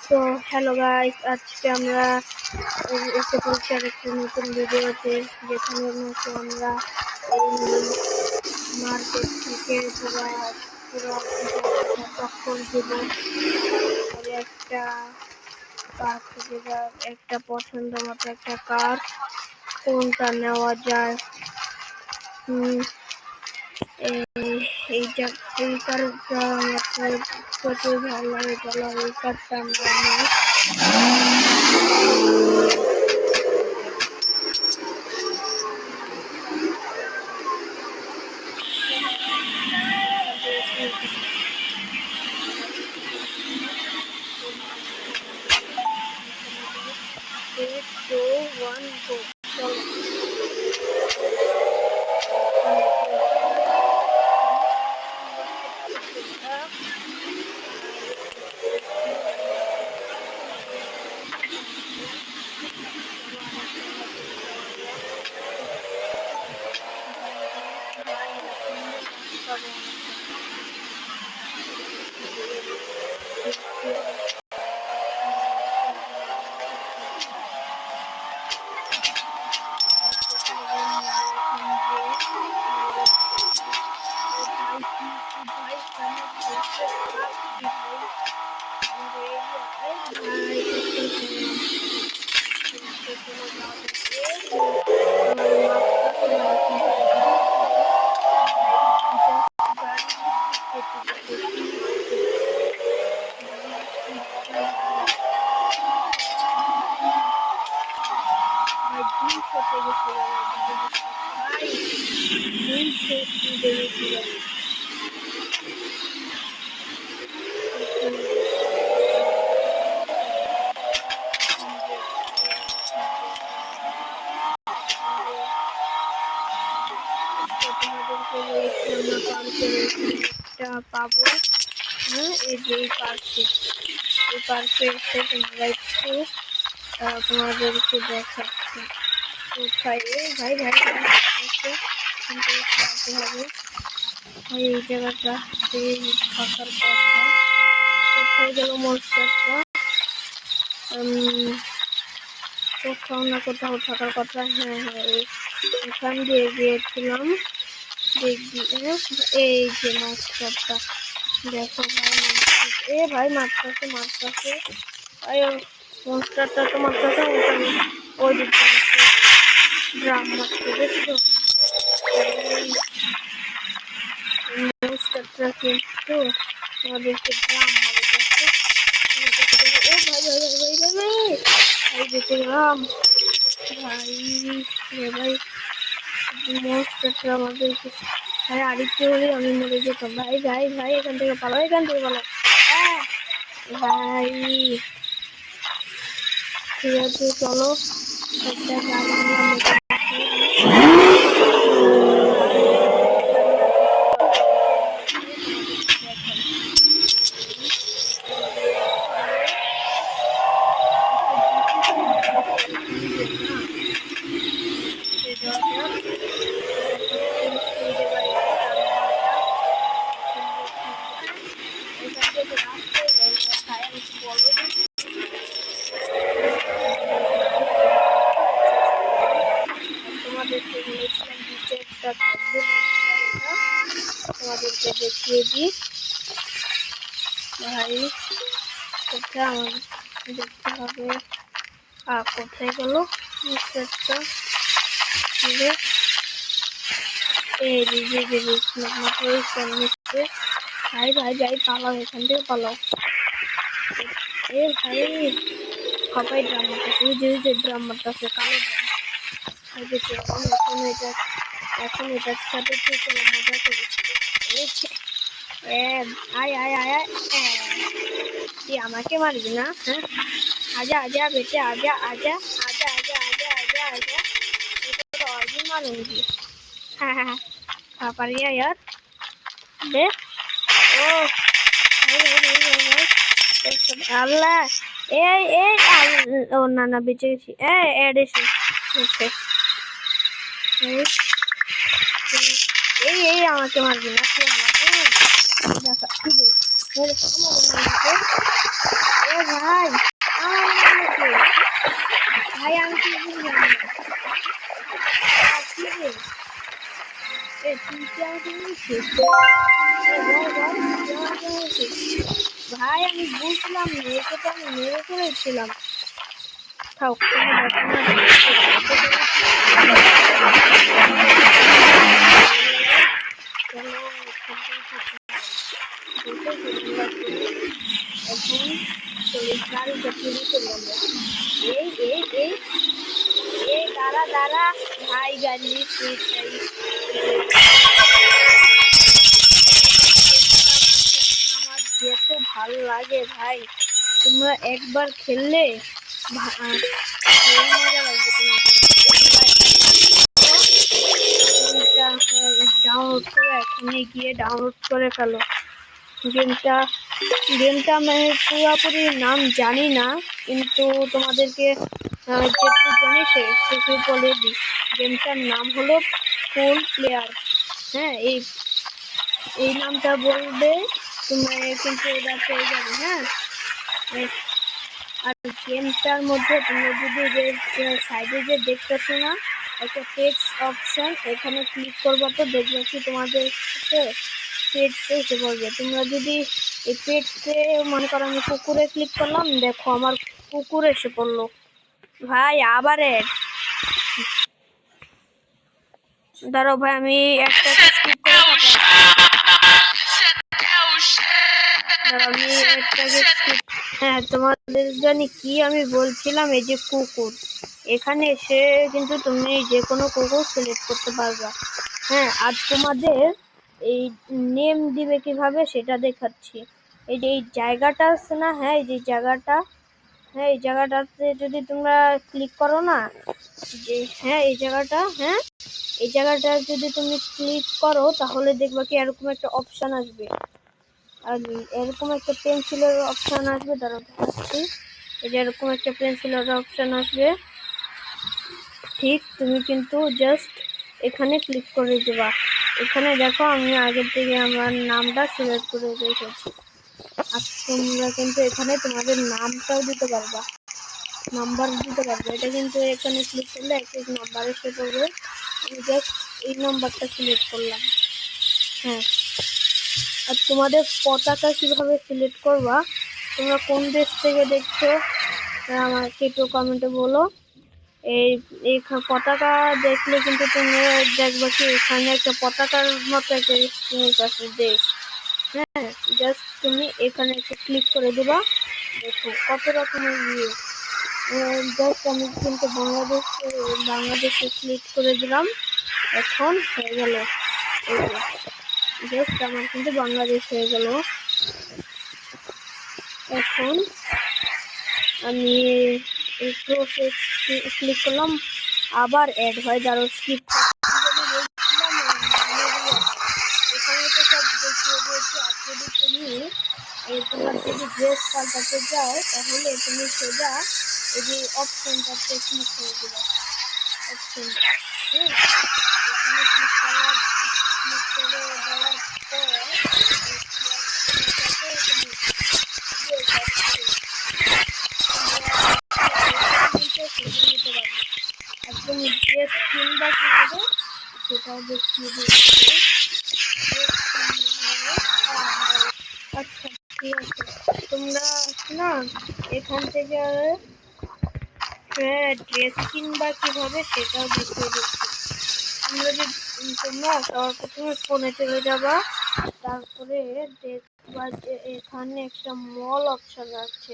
তো hello guys, আজকে আমরা এসে পড়ছি আরেকটা নতুন ভিডিওতে, যেখানে নাকি আমরা মার্কেট থেকে পুরো চক্কর দিব। আর একটা কার খুঁজে একটা পছন্দ মতো একটা কার কোনটা নেওয়া যায়। এই কারটা আমার প্রচুর ভালো লাগে, চলো এই কারটা আমরা নিই। Three, two, one, go. চলো পাবো। এই যে এই পার্কে এসে তোমরা একটু তোমাদেরকে দেখাচ্ছি কোথায়। ভাই হবে এই জায়গাটা, সেই থাকার কথা। কোথায় গেল মনস্টারটা? কোথাও না কোথাও থাকার কথা। হ্যাঁ, এখান দিয়ে গিয়েছিলাম। এই যে মনস্টারটা, দেখো ভাই, ভাই মারতেছে ভাই, মনস্টারটা তো মারতেছে। ওই দিকে ড্রাম মারতে, দেখছো মনস্টারটা কিন্তু আমাদেরকে ড্রাম মারে। দেখো ও ভাই দেখে গেলাম ভাই মনস্টারটা আমাদেরকে। ভাই আরেকটু হলে আমি মরে যেতাম। ভাই এখান থেকে পালো ভাই। ঠিক আছে, চলো একটা গাড়ি তোমাদেরকে দেখিয়ে দিই। ভাই কোথায় আমার দেখতে হবে। কোথায় গেল মিস্টারটা? এই ভাই যাই পালাও, এখান থেকে পালাও। ভাই সবাই ড্রাম মারতেছে, ওই যে ড্রাম মারতেছে, কালো ড্রাম। এখন এটার সাথে মজা করি। আয় তুই আমাকে মারবি না? হ্যাঁ, आजा बेटे, आजा और भी मारूंगी। हाँ पर यार दे ओ আল্লাহ ও না বেঁচে গেছি। এই আমাকে মারবি না, তুই আমাকে দেখা। ভাই আমার মনে ভাই আমি কি বুঝলাম না কি রে তুই কি আমাকে বলছিস ভাই আমি বুঝলাম না একে তো আমি মেরে ফেলেছিলাম খাও এখন গাড়িটা চুরি করলাম এই এই এই এই দাঁড়া দাঁড়া ভাই গাড়ি আমার যেত ভালো লাগে ভাই তোমরা একবার খেললে মজা লাগবে ডাউনলোড করে এখনই গিয়ে ডাউনলোড করে ফেলো গেমটা আমি পুরোপুরি নাম জানি না কিন্তু তোমাদেরকে যেটুকু জানি সেটুকু বলে দিই গেমটার নাম হলো ফুল প্লেয়ার হ্যাঁ এই নামটা বলবে তুমি কিন্তু এটা পেয়ে যাবে হ্যাঁ আর গেমটার মধ্যে তুমি যদি সাইডে যে দেখতেছো না একটা টেক্সট অপশন এখানে ক্লিক করবো তো দেখবে কি তোমাদের পেজে এসে পড়বে তোমরা যদি এই পেজে মনে করো আমি কুকুরে ক্লিক করলাম দেখো আমার কুকুর এসে পড়লো ভাই আবার দাঁড়াও ভাই আমি একটা স্কিপ করে হ্যাঁ তোমাদের জানি কি আমি বলছিলাম এই যে কুকুর এখানে এসে কিন্তু তুমি যে কোনো কুকুর সিলেক্ট করতে পারবা হ্যাঁ আর তোমাদের এই নেম দিবে কিভাবে সেটা দেখাচ্ছি এই যে এই জায়গাটা আছে না হ্যাঁ এই যে জায়গাটা হ্যাঁ এই জায়গাটাতে যদি তোমরা ক্লিক করো না যে হ্যাঁ এই জায়গাটা হ্যাঁ এই জায়গাটা যদি তুমি ক্লিক করো তাহলে দেখবা কি এরকম একটা অপশন আসবে আর এরকম একটা পেন্সিলের অপশন আসবে দাঁড়াও দেখাচ্ছি এই যে এরকম একটা পেন্সিলের অপশন আসবে ঠিক তুমি কিন্তু জাস্ট এখানে ক্লিক করে দেবা এখানে দেখো আমি আগের থেকে আমার নামটা সিলেক্ট করে রেখেছি আর তোমরা কিন্তু এখানে তোমাদের নামটাও দিতে পারবা নাম্বার দিতে পারবে এটা কিন্তু এখানে ক্লিক করলে একটা নাম্বার এসে পড়বে আমি জাস্ট এই নাম্বারটা সিলেক্ট করলাম হ্যাঁ আর তোমাদের পতাকা কিভাবে সিলেক্ট করবা তোমরা কোন দেশ থেকে দেখছো আমাকে একটু কমেন্টে বলো এই পতাকা দেখলে কিন্তু তুমি দেখবা কি এখানে একটা পতাকার মতো একটা জিনিস আছে দেশ হ্যাঁ জাস্ট তুমি এখানে একটা ক্লিক করে দেবা দেখো কত রকমের ইয়ে জাস্ট আমি কিন্তু বাংলাদেশে ক্লিক করে দিলাম এখন হয়ে গেল এই যে জাস্ট আমার কিন্তু বাংলাদেশ হয়ে গেল এখন আমি একটু ক্লিক করলাম আবার অ্যাড হয় যারা স্কিপ এখানে তো সব দেখিয়ে দিয়েছি আর যদি তুমি তোমার যদি ড্রেস পাল্টাতে যাও তাহলে তুমি সোজা এই যে অপশনটাতে ক্লিক করে দেবে অপশনটা হ্যাঁ এখানে ক্লিক করে দেওয়ার পর একদম ড্রেস কিনবা কিভাবে সেটাও দেখিয়ে দিচ্ছি আচ্ছা ঠিক আছে তোমরা না এখান থেকে ড্রেস কিনবা কিভাবে সেটাও দেখিয়ে দিচ্ছি তোমরা সবার প্রথমে ফোনে চলে যাবা তারপরে দেখবা যে এখানে একটা মল অপশন আছে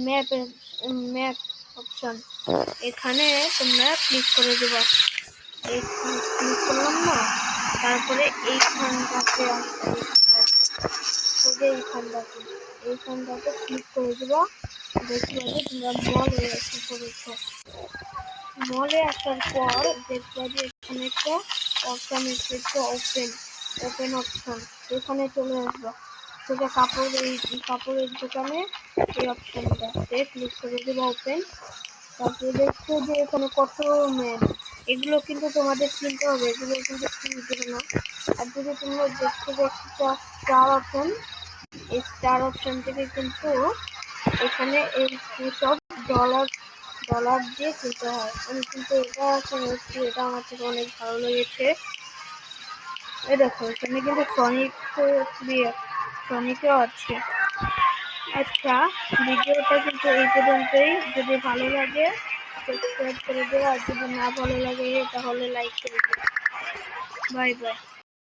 ম্যাপ অপশন এখানে তোমরা ক্লিক করে দেবা ক্লিক করলাম না তারপরে এইখানটাতে এইখানটাতে ক্লিক করে দেবা দেখবা যে তোমরা মলে এসে পড়েছো মলে আসার পর দেখবা যে এখানে একটা অপশন এসেছে ওপেন অপশন এখানে চলে আসবা সেটা কাপড়ের দোকানে এই অপশনটা ক্লিক করে দেবা ওপেন তারপরে দেখছো যে এখানে কত ম্যান এগুলো কিন্তু তোমাদের কিনতে হবে এগুলো কিন্তু ফ্রি দেবে না আর যদি তোমরা দেখতে স্টার অপশন এই স্টার অপশন থেকে কিন্তু এখানে এই সব ডলার ডলার দিয়ে কিনতে হয়। আমি কিন্তু এটা কিনেছি, এটা আমার থেকে অনেক ভালো লেগেছে। এই দেখো এখানে কিন্তু সনিকও আছে। আচ্ছা, ভিডিওটা কিন্তু এই পর্যন্তই। যদি ভালো লাগে সাবস্ক্রাইব করে দেওয়া, আর যদি না ভালো লাগে তাহলে লাইক করে দেওয়া। Bye bye.